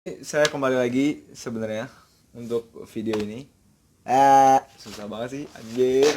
Saya kembali lagi sebenarnya untuk video ini. Susah banget sih, anjir.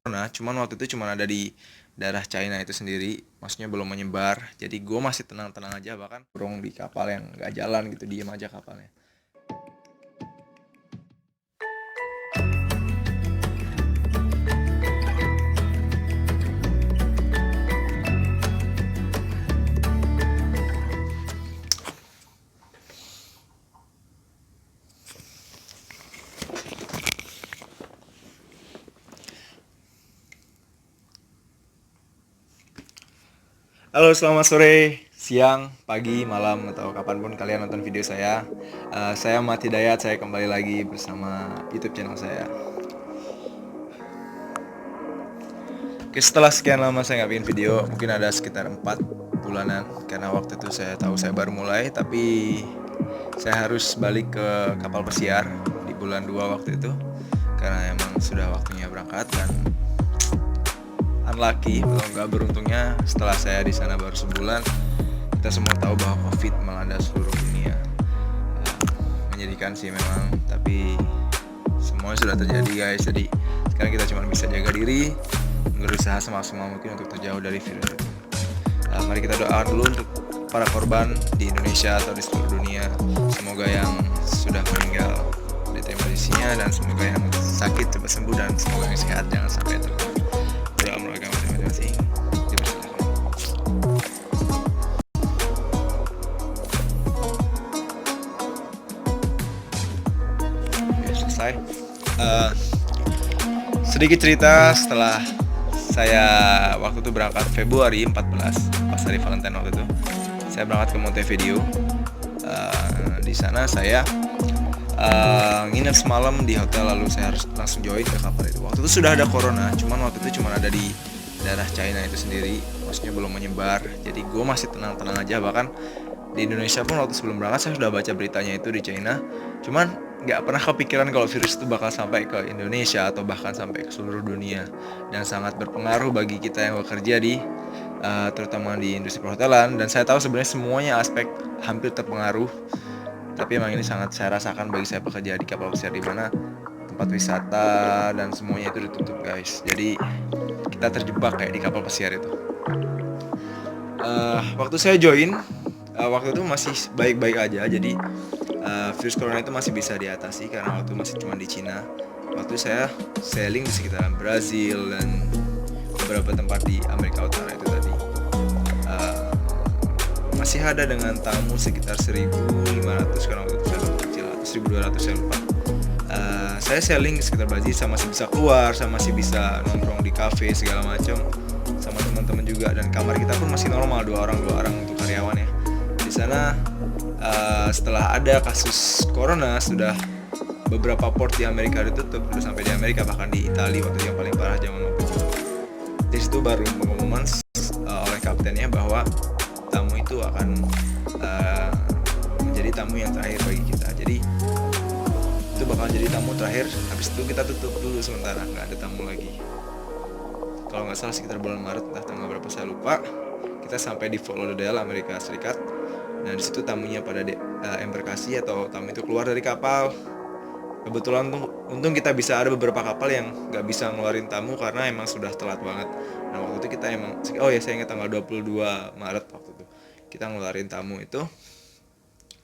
Nah, cuman waktu itu cuman ada di daerah China itu sendiri, maksudnya belum menyebar. Jadi gue masih tenang-tenang aja, bahkan burung di kapal yang nggak jalan gitu, diem aja kapalnya. Halo, selamat sore, siang, pagi, malam, atau kapanpun kalian nonton video saya. Saya Ahmad Hidayat, saya kembali lagi bersama YouTube channel saya. Oke, setelah sekian lama saya nggak bikin video, mungkin ada sekitar 4 bulanan, karena waktu itu saya tahu saya baru mulai, tapi saya harus balik ke kapal pesiar di bulan 2 waktu itu, karena emang sudah waktunya berangkat. Dan unlucky atau nggak beruntungnya, setelah saya di sana baru sebulan, kita semua tahu bahwa COVID melanda seluruh dunia. Menyedihkan sih memang, tapi semuanya sudah terjadi guys. Jadi sekarang kita cuma bisa jaga diri, berusaha semaksimal mungkin untuk terjauh dari virus itu. Mari kita doakan dulu untuk para korban di Indonesia atau di seluruh dunia. Semoga yang sudah meninggal diterima sisinya, dan semoga yang sakit cepat sembuh, dan semoga yang sehat jangan sampai terlalu. Doa mereka masing-masing dipersilakan. Oke, selesai. Sedikit cerita, setelah saya waktu itu berangkat Februari 14, pas hari Valentine waktu itu, saya berangkat ke Montevideo. Di sana saya nginep semalam di hotel, lalu saya harus langsung join ke kapal itu. Waktu itu sudah ada corona, cuman waktu itu cuma ada di daerah China itu sendiri, maksudnya belum menyebar. Jadi gue masih tenang-tenang aja, bahkan di Indonesia pun waktu sebelum berangkat saya sudah baca beritanya itu di China, cuman nggak pernah kepikiran kalau virus itu bakal sampai ke Indonesia atau bahkan sampai ke seluruh dunia, dan sangat berpengaruh bagi kita yang bekerja di terutama di industri perhotelan. Dan saya tahu sebenarnya semuanya aspek hampir terpengaruh, tapi emang ini sangat saya rasakan bagi saya bekerja di kapal pesiar, di mana tempat wisata dan semuanya itu ditutup guys. Jadi kita terjebak kayak di kapal pesiar itu. Waktu saya join, waktu itu masih baik-baik aja. Jadi virus corona itu masih bisa diatasi karena waktu masih cuma di Cina. Waktu saya sailing di sekitaran Brazil dan beberapa tempat di Amerika Utara itu tadi. Masih ada dengan tamu sekitar 1.500 karena waktu itu saya kecil, atau 1.200 saya lupa. Saya sailing di sekitar Brazil, saya masih bisa keluar, saya masih bisa nongkrong di cafe segala macam sama teman-teman juga, dan kamar kita pun masih normal, dua orang untuk karyawan ya. Di sana setelah ada kasus corona, sudah beberapa port di Amerika ditutup, sudah sampai di Amerika, bahkan di Italia waktu itu yang paling parah zaman waktu itu. Di situ baru pengumuman oleh kaptennya bahwa tamu itu akan menjadi tamu yang terakhir bagi kita. Jadi itu bakal jadi tamu terakhir. Habis itu kita tutup dulu sementara, nggak ada tamu lagi. Kalau nggak salah sekitar bulan Maret, entah tanggal berapa saya lupa, kita sampai di Fort Lauderdale, Amerika Serikat. Nah di situ tamunya pada embarkasi atau tamu itu keluar dari kapal. Kebetulan untung kita bisa, ada beberapa kapal yang nggak bisa ngeluarin tamu karena emang sudah telat banget. Nah waktu itu kita emang, saya ingat tanggal 22 Maret waktu itu kita ngeluarin tamu itu,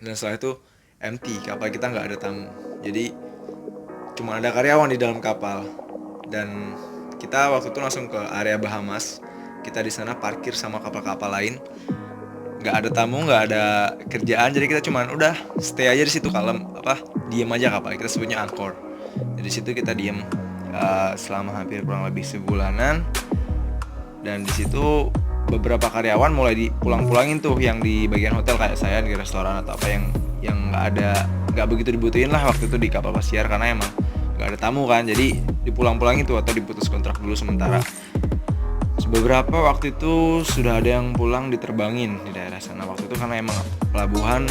dan setelah itu empty, kapal kita nggak ada tamu. Jadi cuma ada karyawan di dalam kapal, dan kita waktu itu langsung ke area Bahamas. Kita di sana parkir sama kapal-kapal lain, nggak ada tamu, nggak ada kerjaan, jadi kita cuman udah stay aja di situ, kalem, diem aja kapal. Kita sebutnya anchor. Jadi situ kita diem selama hampir kurang lebih sebulanan, dan di situ beberapa karyawan mulai dipulang-pulangin tuh, yang di bagian hotel kayak saya di restoran atau apa yang nggak begitu dibutuhin lah waktu itu di kapal pesiar, karena emang nggak ada tamu kan. Jadi dipulang-pulangin tuh atau diputus kontrak dulu sementara. Beberapa waktu itu sudah ada yang pulang diterbangin di daerah sana waktu itu, karena emang pelabuhan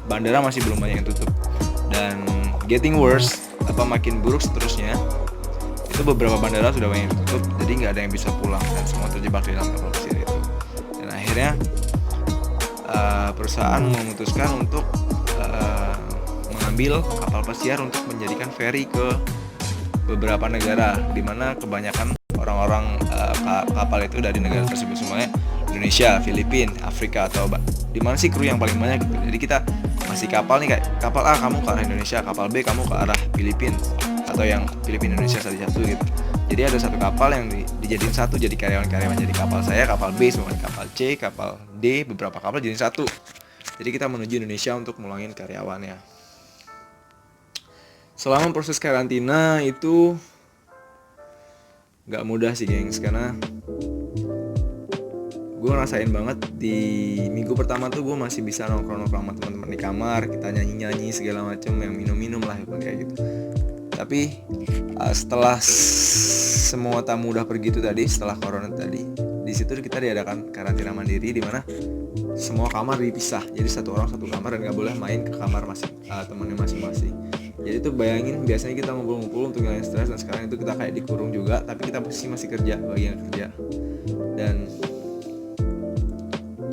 bandara masih belum banyak yang tutup, dan getting worse, makin buruk seterusnya. Itu beberapa bandara sudah banyak yang tutup, jadi nggak ada yang bisa pulang, dan semua terjebak di dalam kapal pesiar itu. Dan akhirnya perusahaan memutuskan untuk mengambil kapal pesiar untuk menjadikan ferry ke beberapa negara, dimana kebanyakan orang-orang kapal itu dari negara tersebut semuanya Indonesia, Filipina, Afrika, atau dimana sih kru yang paling banyak gitu. Jadi kita masih kapal nih, kayak kapal A kamu ke arah Indonesia, kapal B kamu ke arah Filipina, atau yang Filipina Indonesia satu gitu. Jadi ada satu kapal yang dijadiin satu, jadi karyawan-karyawan, jadi kapal saya, kapal B semua, kapal C, kapal D, beberapa kapal jadi satu. Jadi kita menuju Indonesia untuk mulangin karyawannya. Selama proses karantina itu gak mudah sih gengs, karena gue ngerasain banget di minggu pertama tuh gue masih bisa nongkrong-nongkrong sama teman-teman di kamar, kita nyanyi-nyanyi segala macam, yang minum-minum lah kayak gitu. Tapi setelah semua tamu udah pergi tuh tadi, setelah corona tadi, di situ kita diadakan karantina mandiri, di mana semua kamar dipisah. Jadi satu orang satu kamar dan nggak boleh main ke kamar temannya masing-masing. Jadi tuh bayangin, biasanya kita ngumpul-ngumpul untuk ngilangin stres, dan sekarang itu kita kayak dikurung juga, tapi kita masih kerja, bagian kerja. Dan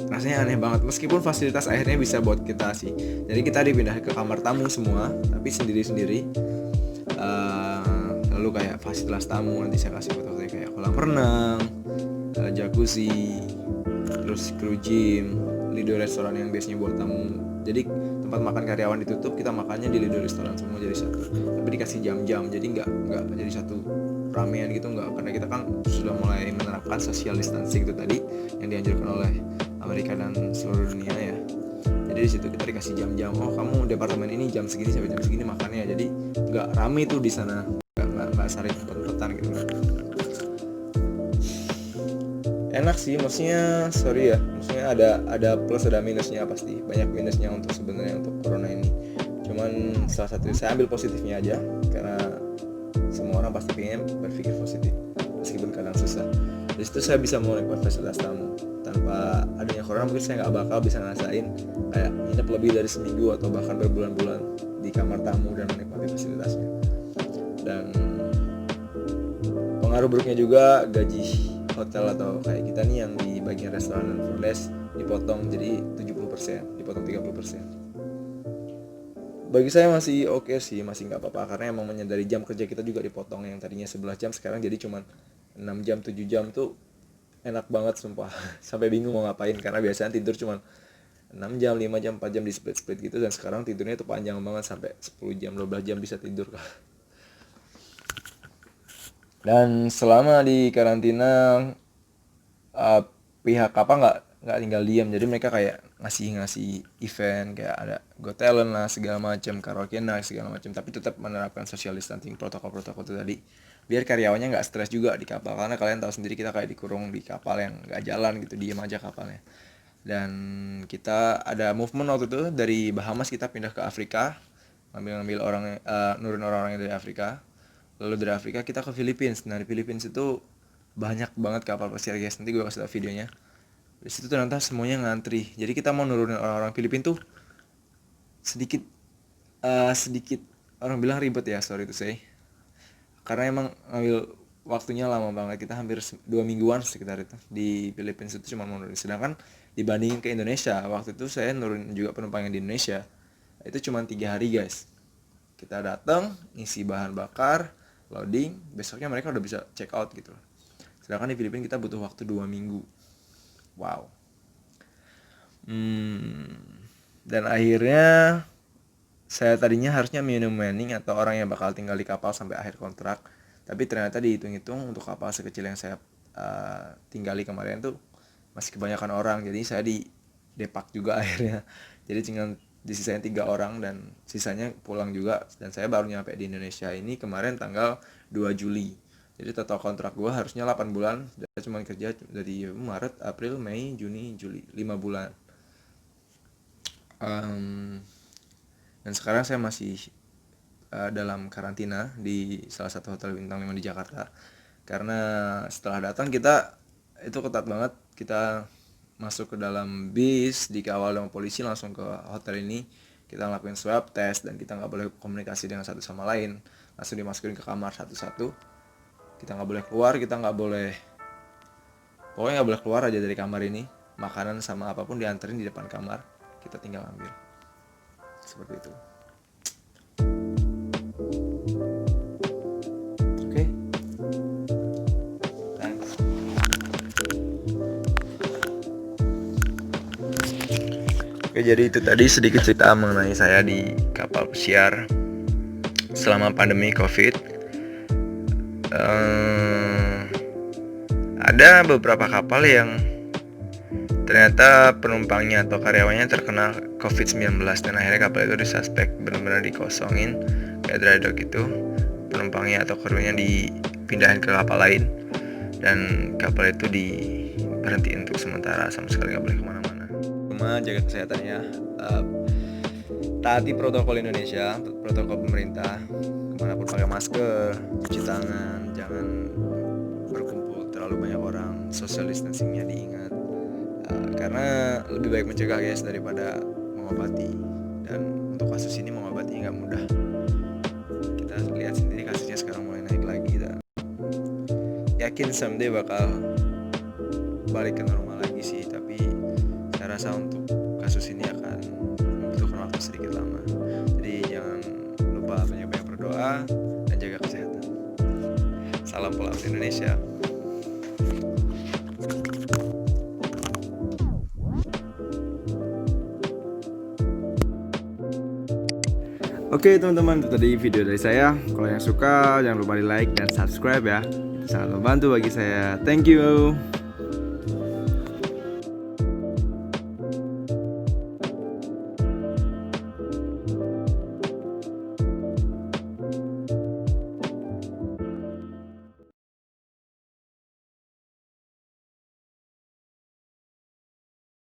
rasanya aneh banget, meskipun fasilitas akhirnya bisa buat kita sih. Jadi kita dipindah ke kamar tamu semua, tapi sendiri-sendiri. Lalu kayak fasilitas tamu, nanti saya kasih foto kayak kolam renang, jacuzzi, terus crew gym, lido restoran yang biasanya buat tamu. Jadi tempat makan karyawan ditutup, kita makannya di lido restoran semua jadi satu. Tapi dikasih jam-jam, jadi nggak jadi satu ramean gitu, nggak, karena kita kan sudah mulai menerapkan social distancing itu tadi yang dianjurkan oleh Amerika dan seluruh dunia ya. Jadi di situ kita dikasih jam-jam, oh kamu departemen ini jam segini sampai jam segini makannya, jadi nggak rame tuh di sana, nggak saling tempat-tempatan gitu kan. Enak sih, maksudnya ada plus ada minusnya, pasti banyak minusnya untuk sebenarnya untuk corona ini. Cuman salah satu saya ambil positifnya aja, karena semua orang pasti pengen berpikir positif meskipun kadang susah. Di situ saya bisa menikmati fasilitas tamu. Tanpa adanya corona mungkin saya nggak bakal bisa ngerasain kayak nginep lebih dari seminggu atau bahkan berbulan-bulan di kamar tamu dan menikmati fasilitasnya. Dan pengaruh buruknya juga gaji hotel atau kayak kita nih yang di bagian restoran dan front desk dipotong jadi 70%, dipotong 30%. Bagi saya masih oke sih, masih nggak apa-apa, karena emang menyadari jam kerja kita juga dipotong, yang tadinya 11 jam sekarang jadi cuma 6 jam 7 jam tuh enak banget sumpah. Sampai bingung mau ngapain, karena biasanya tidur cuma 6 jam, 5 jam, 4 jam di split gitu, dan sekarang tidurnya tuh panjang banget sampai 10 jam, 12 jam bisa tidur. Dan selama di karantina pihak apa nggak tinggal diam, jadi mereka kayak ngasih event, kayak ada Got Talent lah segala macam, karaoke night segala macam, tapi tetap menerapkan social distancing, protokol itu tadi, biar karyawannya nggak stres juga di kapal, karena kalian tahu sendiri kita kayak dikurung di kapal yang nggak jalan gitu, diem aja kapalnya. Dan kita ada movement waktu itu dari Bahamas kita pindah ke Afrika, ngambil orang nurun orang-orang dari Afrika. Lalu dari Afrika kita ke Filipina. Nah di Filipina itu banyak banget kapal pesiar guys, nanti gue kasih tau videonya. Di situ ternyata semuanya ngantri, jadi kita mau nurunin orang-orang Filipina tuh sedikit orang bilang ribet ya, sorry to say, karena emang ngambil waktunya lama banget, kita hampir 2 mingguan sekitar itu di Filipina itu cuma mau nurunin. Sedangkan dibandingin ke Indonesia, waktu itu saya nurunin juga penumpang yang di Indonesia itu cuma 3 hari guys. Kita datang, isi bahan bakar, loading, besoknya mereka udah bisa check out gitu. Sedangkan di Filipina kita butuh waktu 2 minggu. Wow. Dan akhirnya saya tadinya harusnya minimum manning atau orang yang bakal tinggal di kapal sampai akhir kontrak, tapi ternyata dihitung-hitung untuk kapal sekecil yang saya tinggali kemarin tuh masih kebanyakan orang, jadi saya di depak juga akhirnya. Jadi tinggal disisain 3 orang dan sisanya pulang juga, dan saya baru nyampe di Indonesia ini kemarin tanggal 2 Juli. Jadi total kontrak gue harusnya 8 bulan, dan saya cuma kerja dari Maret, April, Mei, Juni, Juli, 5 bulan. Dan sekarang saya masih dalam karantina di salah satu hotel bintang 5 di Jakarta. Karena setelah datang kita itu ketat banget, kita masuk ke dalam bis, dikawal sama polisi langsung ke hotel ini. Kita ngelakuin swab test dan kita nggak boleh komunikasi dengan satu sama lain, langsung dimasukin ke kamar satu-satu. Kita nggak boleh keluar, pokoknya nggak boleh keluar aja dari kamar ini. Makanan sama apapun dianterin di depan kamar, kita tinggal ambil. Seperti itu. Oke, jadi itu tadi sedikit cerita mengenai saya di kapal pesiar selama pandemi COVID. Ada beberapa kapal yang ternyata penumpangnya atau karyawannya terkena COVID-19 dan akhirnya kapal itu disuspek benar-benar dikosongin kayak dry dock itu, penumpangnya atau krunya dipindahin ke kapal lain dan kapal itu diberhentiin untuk sementara, sama sekali nggak boleh kemana-mana. Cuma jaga kesehatan ya, taati protokol Indonesia, protokol pemerintah, kemanapun pakai masker, cuci tangan, jangan berkumpul terlalu banyak orang, social distancingnya diingat. Karena lebih baik mencegah guys daripada mengobati, dan untuk kasus ini mengobati nggak mudah. Kita lihat sendiri kasusnya sekarang mulai naik lagi dan yakin someday bakal balik ke normal lagi sih, tapi saya rasa untuk kasus ini akan membutuhkan waktu sedikit lama. Jadi jangan lupa banyak-banyak berdoa dan jaga kesehatan. Salam pelaut Indonesia. Oke teman-teman, itu tadi video dari saya. Kalau yang suka jangan lupa di like dan subscribe ya. Itu sangat membantu bagi saya. Thank you.